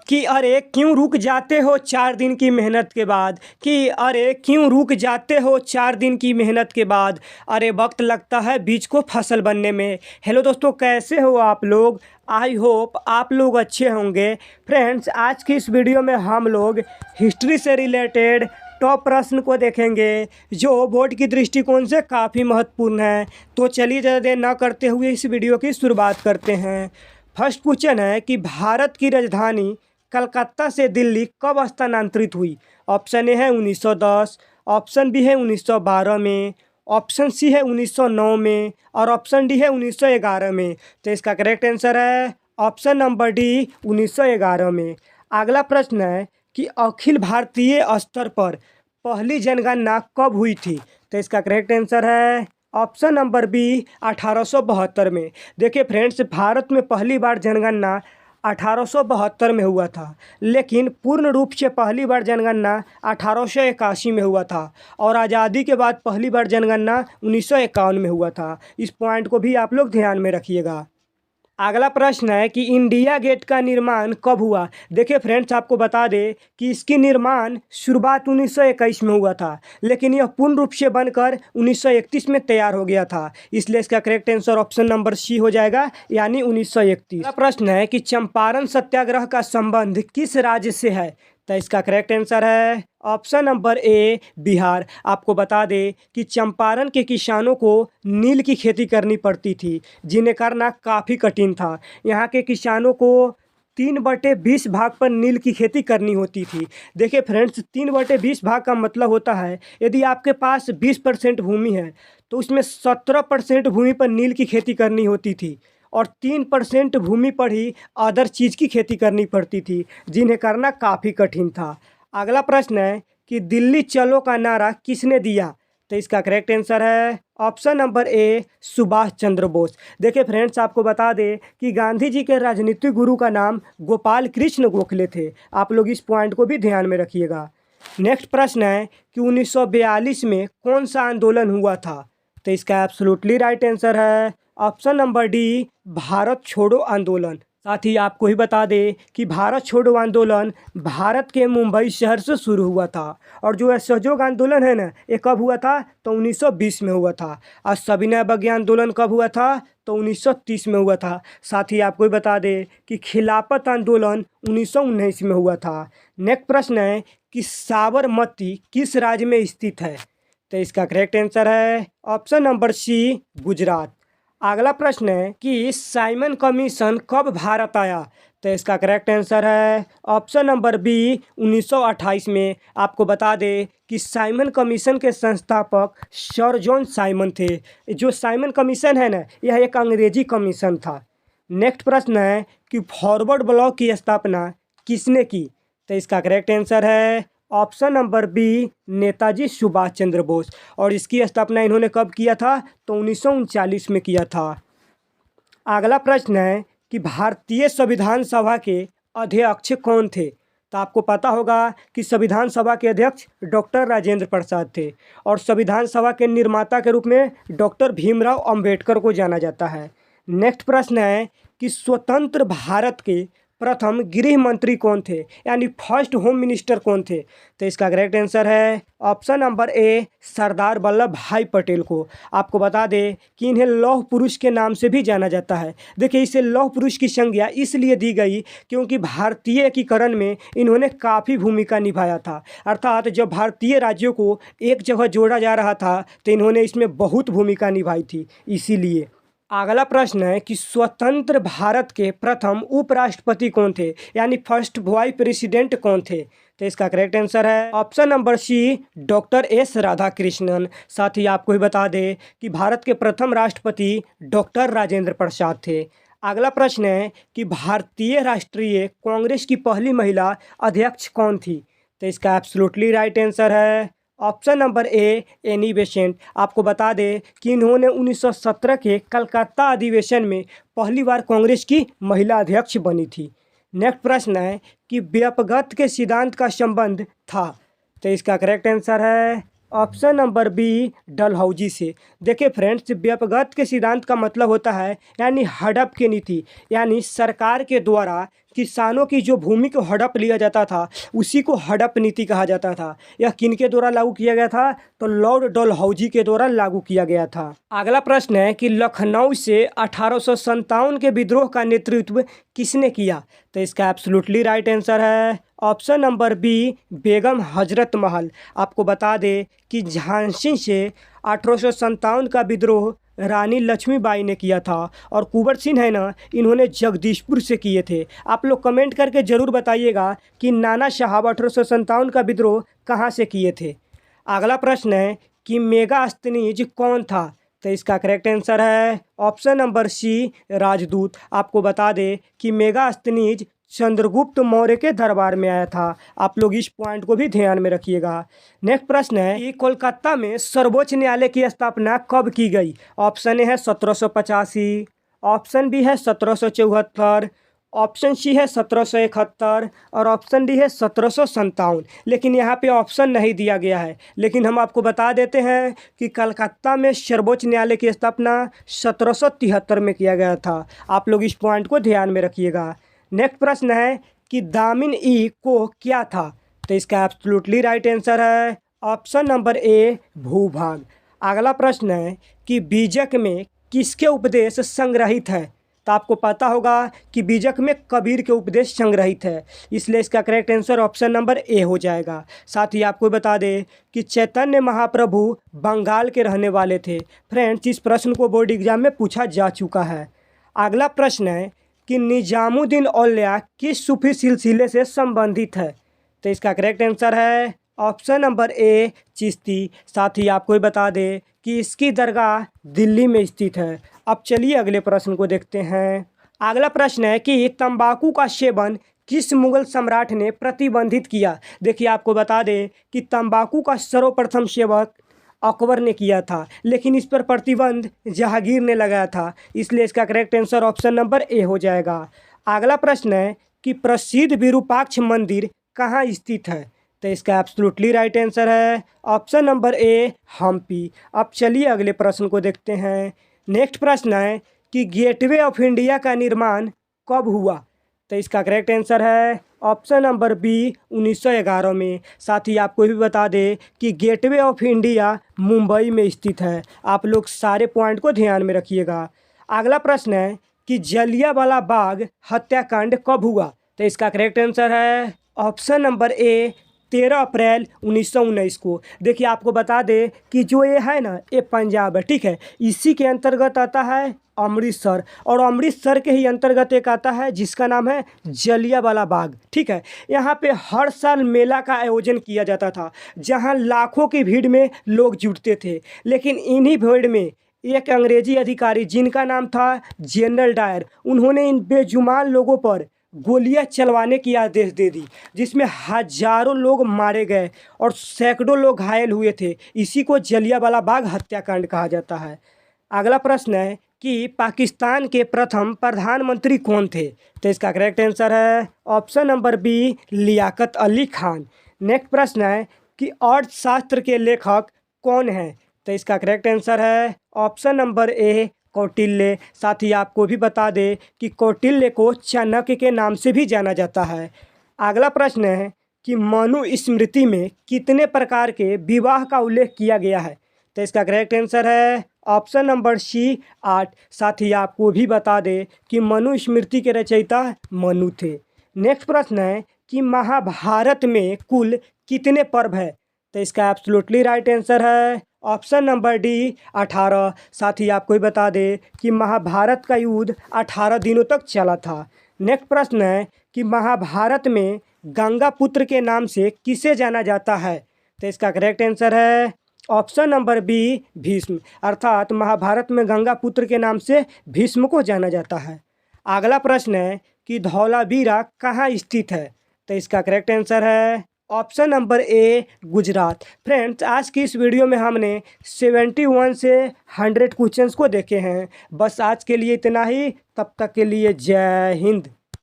कि अरे क्यों रुक जाते हो 4 दिन की मेहनत के बाद, कि अरे क्यों रुक जाते हो 4 दिन की मेहनत के बाद, अरे वक्त लगता है बीज को फसल बनने में। हेलो दोस्तों, कैसे हो आप लोग? आई होप आप लोग अच्छे होंगे। फ्रेंड्स, आज की इस वीडियो में हम लोग हिस्ट्री से रिलेटेड टॉप प्रश्न को देखेंगे जो बोर्ड की दृष्टिकोण से काफ़ी महत्वपूर्ण है। तो चलिए ज़्यादा देर ना करते हुए इस वीडियो की शुरुआत करते हैं। फर्स्ट क्वेश्चन है कि भारत की राजधानी कलकत्ता से दिल्ली कब स्थानांतरित हुई? ऑप्शन ए है 1910, ऑप्शन बी है 1912 में, ऑप्शन सी है 1909 में और ऑप्शन डी है 1911 में। तो इसका करेक्ट आंसर है ऑप्शन नंबर डी 1911 में। अगला प्रश्न है कि अखिल भारतीय स्तर पर पहली जनगणना कब हुई थी? तो इसका करेक्ट आंसर है ऑप्शन नंबर बी 1872 में। देखिए फ्रेंड्स, भारत में पहली बार जनगणना 1872 में हुआ था, लेकिन पूर्ण रूप से पहली बार जनगणना 1881 में हुआ था और आज़ादी के बाद पहली बार जनगणना 1951 में हुआ था। इस पॉइंट को भी आप लोग ध्यान में रखिएगा। अगला प्रश्न है कि इंडिया गेट का निर्माण कब हुआ? देखिए फ्रेंड्स, आपको बता दें कि इसकी निर्माण शुरुआत 1921 में हुआ था, लेकिन यह पूर्ण रूप से बनकर 1931 में तैयार हो गया था। इसलिए इसका correct answer option number C हो जाएगा, यानी 1931। अगला प्रश्न है कि चंपारण सत्याग्रह का संबंध किस राज्य से है? तो इसका करेक्ट आंसर है ऑप्शन नंबर ए बिहार। आपको बता दें कि चंपारण के किसानों को नील की खेती करनी पड़ती थी, जिन्हें करना काफ़ी कठिन था। यहाँ के किसानों को 3/20 भाग पर नील की खेती करनी होती थी। देखिए फ्रेंड्स, 3/20 भाग का मतलब होता है यदि आपके पास 20% भूमि है तो उसमें 17% भूमि पर नील की खेती करनी होती थी और 3% भूमि पर ही अदर चीज़ की खेती करनी पड़ती थी, जिन्हें करना काफ़ी कठिन था। अगला प्रश्न है कि दिल्ली चलो का नारा किसने दिया? तो इसका करेक्ट आंसर है option number A Subhash Chandra Bose. देखिए फ्रेंड्स, आपको बता दें कि गांधी जी के राजनीतिक गुरु का नाम गोपाल कृष्ण गोखले थे। आप लोग इस पॉइंट को भी ध्यान में रखिएगा। नेक्स्ट प्रश्न है कि 1942 में कौन सा आंदोलन हुआ था? तो इसका एब्सोल्युटली राइट आंसर है ऑप्शन नंबर डी भारत छोड़ो आंदोलन। साथ ही आपको ही बता दें कि भारत छोड़ो आंदोलन भारत के मुंबई शहर से शुरू हुआ था और जो असहयोग आंदोलन है ना, ये कब हुआ था? तो 1920 में हुआ था। और सविनय अवज्ञा आंदोलन कब हुआ था? तो 1930 में हुआ था। साथ ही आपको ही बता दें कि खिलाफत आंदोलन 1919 में हुआ था। नेक्स्ट प्रश्न है कि साबरमती किस राज्य में स्थित है? तो इसका करेक्ट आंसर है ऑप्शन नंबर सी गुजरात। अगला प्रश्न है कि साइमन कमीशन कब भारत आया? तो इसका करेक्ट आंसर है ऑप्शन नंबर बी 1928 में। आपको बता दें कि साइमन कमीशन के संस्थापक सर जॉन साइमन थे। जो साइमन कमीशन है ना, यह एक अंग्रेजी कमीशन था। नेक्स्ट प्रश्न है कि फॉरवर्ड ब्लॉक की स्थापना किसने की? तो इसका करेक्ट आंसर है option number B Netaji Subhash Chandra Bose. और इसकी स्थापना इन्होंने कब किया था? तो 1939 में किया था। अगला प्रश्न है कि भारतीय संविधान सभा के अध्यक्ष कौन थे? तो आपको पता होगा कि संविधान सभा के अध्यक्ष डॉक्टर राजेंद्र प्रसाद थे और संविधान सभा के निर्माता के रूप में डॉक्टर भीमराव अंबेडकर को जाना जाता है। नेक्स्ट प्रश्न है कि स्वतंत्र भारत के प्रथम गृह मंत्री कौन थे, यानी फर्स्ट होम मिनिस्टर कौन थे? तो इसका करेक्ट आंसर है option number A Sardar Vallabh भाई पटेल को। आपको बता दें कि इन्हें लौह पुरुष के नाम से भी जाना जाता है। देखिए, इसे लौह पुरुष की संज्ञा इसलिए दी गई क्योंकि भारतीय एकीकरण में इन्होंने काफ़ी भूमिका निभाया था। अर्थात जब भारतीय राज्यों को एक जगह जोड़ा जा रहा था तो इन्होंने इसमें बहुत भूमिका निभाई थी, इसीलिए। अगला प्रश्न है कि स्वतंत्र भारत के प्रथम उपराष्ट्रपति कौन थे, यानी फर्स्ट वाइस प्रेसिडेंट कौन थे? तो इसका करेक्ट आंसर है option number C doctor S Radhakrishnan. साथ ही आपको ही बता दें कि भारत के प्रथम राष्ट्रपति डॉक्टर राजेंद्र प्रसाद थे। अगला प्रश्न है कि भारतीय राष्ट्रीय कांग्रेस की पहली महिला अध्यक्ष कौन थी? तो इसका एब्सोल्युटली राइट आंसर है option number A Annie Besant. आपको बता दें कि इन्होंने 1917 के कलकत्ता अधिवेशन में पहली बार कांग्रेस की महिला अध्यक्ष बनी थी। नेक्स्ट प्रश्न है कि व्यपगत के सिद्धांत का संबंध था? तो इसका करेक्ट आंसर है ऑप्शन नंबर बी डलहौजी से। देखिए फ्रेंड्स, व्यपगत के सिद्धांत का मतलब होता है यानी हड़प की नीति, यानी सरकार के द्वारा किसानों की जो भूमि को हड़प लिया जाता था उसी को हड़प नीति कहा जाता था। यह किनके द्वारा लागू किया गया था? तो लॉर्ड डलहौजी के द्वारा लागू किया गया था। अगला प्रश्न है कि लखनऊ से 1857 के विद्रोह का नेतृत्व किसने किया? तो इसका एब्सोल्युटली राइट आंसर है option number B, Begum Hazrat Mahal. आपको बता दें कि झांसी से 1857 का विद्रोह रानी लक्ष्मीबाई ने किया था और कुंवर सिंह है ना, इन्होंने जगदीशपुर से किए थे। आप लोग कमेंट करके ज़रूर बताइएगा कि नाना साहब 1857 का विद्रोह कहाँ से किए थे। अगला प्रश्न है कि मेगास्थनीज कौन था? तो इसका करेक्ट आंसर है ऑप्शन नंबर सी, राजदूत। आपको बता दें कि मेगास्थनीज चंद्रगुप्त मौर्य के दरबार में आया था। आप लोग इस पॉइंट को भी ध्यान में रखिएगा। नेक्स्ट प्रश्न है कि कोलकाता में सर्वोच्च न्यायालय की स्थापना कब की गई? ऑप्शन ए है 1785, ऑप्शन बी है 1774, ऑप्शन सी है 1771 और ऑप्शन डी है 1757। लेकिन यहाँ पे ऑप्शन नहीं दिया गया है, लेकिन हम आपको बता देते हैं कि कलकत्ता में सर्वोच्च न्यायालय की स्थापना 1773 में किया गया था। आप लोग इस पॉइंट को ध्यान में रखिएगा। नेक्स्ट प्रश्न है कि दामिन ई को क्या था? तो इसका एब्सोल्युटली राइट आंसर है ऑप्शन नंबर ए, भूभाग। अगला प्रश्न है कि बीजक में किसके उपदेश संग्रहित है? तो आपको पता होगा कि बीजक में कबीर के उपदेश संग्रहित है, इसलिए इसका correct answer option number A हो जाएगा। साथ ही आपको बता दें कि चैतन्य महाप्रभु बंगाल के रहने वाले थे। फ्रेंड्स, इस प्रश्न को बोर्ड एग्जाम में पूछा जा चुका है। अगला प्रश्न है कि निजामुद्दीन औलिया किस सूफी सिलसिले से संबंधित है? तो इसका करेक्ट आंसर है ऑप्शन नंबर ए, चिश्ती। साथ ही आपको बता दें कि इसकी दरगाह दिल्ली में स्थित है। अब चलिए अगले प्रश्न को देखते हैं। अगला प्रश्न है कि तंबाकू का सेवन किस मुगल सम्राट ने प्रतिबंधित किया? देखिए, आपको बता दें कि तंबाकू का सर्वप्रथम सेवक अकबर ने किया था, लेकिन इस पर प्रतिबंध जहांगीर ने लगाया था, इसलिए इसका correct answer option number A हो जाएगा। अगला प्रश्न है कि प्रसिद्ध विरूपाक्ष मंदिर कहाँ स्थित है? तो इसका एब्सोल्युटली राइट आंसर है ऑप्शन नंबर ए, हम्पी। अब चलिए अगले प्रश्न को देखते हैं। नेक्स्ट प्रश्न है कि गेटवे ऑफ इंडिया का निर्माण कब हुआ? तो इसका करेक्ट आंसर है ऑप्शन नंबर बी, 1911 में। साथ ही आपको भी बता दें कि गेटवे ऑफ इंडिया मुंबई में स्थित है। आप लोग सारे पॉइंट को ध्यान में रखिएगा। अगला प्रश्न है कि जलियांवाला बाग हत्याकांड कब हुआ? तो इसका करेक्ट आंसर है ऑप्शन नंबर ए, 13 अप्रैल 1919 को। देखिए, आपको बता दें कि जो ये है ना, ये पंजाब है, ठीक है। इसी के अंतर्गत आता है अमृतसर, और अमृतसर के ही अंतर्गत एक आता है जिसका नाम है जलियांवाला बाग, ठीक है। यहाँ पे हर साल मेला का आयोजन किया जाता था, जहाँ लाखों की भीड़ में लोग जुटते थे। लेकिन इन्हीं भीड़ में एक अंग्रेजी अधिकारी जिनका नाम था जनरल डायर, उन्होंने इन बेजुबान लोगों पर गोलियां चलवाने की आदेश दे दी, जिसमें हजारों लोग मारे गए और सैकड़ों लोग घायल हुए थे। इसी को जलियांवाला बाग हत्याकांड कहा जाता है। अगला प्रश्न है कि पाकिस्तान के प्रथम प्रधानमंत्री कौन थे? तो इसका करेक्ट आंसर है option number B, Liaquat Ali Khan. Next प्रश्न है कि अर्थशास्त्र के लेखक कौन हैं? तो इसका करेक्ट आंसर है ऑप्शन नंबर ए, कौटिल्य। साथ ही आपको भी बता दें कि कौटिल्य को चाणक्य के नाम से भी जाना जाता है। अगला प्रश्न है कि मनुस्मृति में कितने प्रकार के विवाह का उल्लेख किया गया है? तो इसका करेक्ट आंसर है ऑप्शन नंबर सी, 8। साथ ही आपको भी बता दें कि मनुस्मृति के रचयिता मनु थे। नेक्स्ट प्रश्न है कि महाभारत में कुल कितने पर्व है? तो इसका एब्सोल्युटली राइट आंसर है ऑप्शन नंबर डी, 18। साथ ही आपको बता दें कि महाभारत का युद्ध 18 दिनों तक चला था। नेक्स्ट प्रश्न है कि महाभारत में गंगा पुत्र के नाम से किसे जाना जाता है? तो इसका करेक्ट आंसर है ऑप्शन नंबर बी, भीष्म। अर्थात महाभारत में गंगा पुत्र के नाम से भीष्म को जाना जाता है। अगला प्रश्न है कि धौलावीरा कहाँ स्थित है? तो इसका करेक्ट आंसर है option number A, Gujarat. Friends, आज की इस वीडियो में हमने 71 से 100 क्वेश्चंस को देखे हैं। बस आज के लिए इतना ही। तब तक के लिए जय हिंद।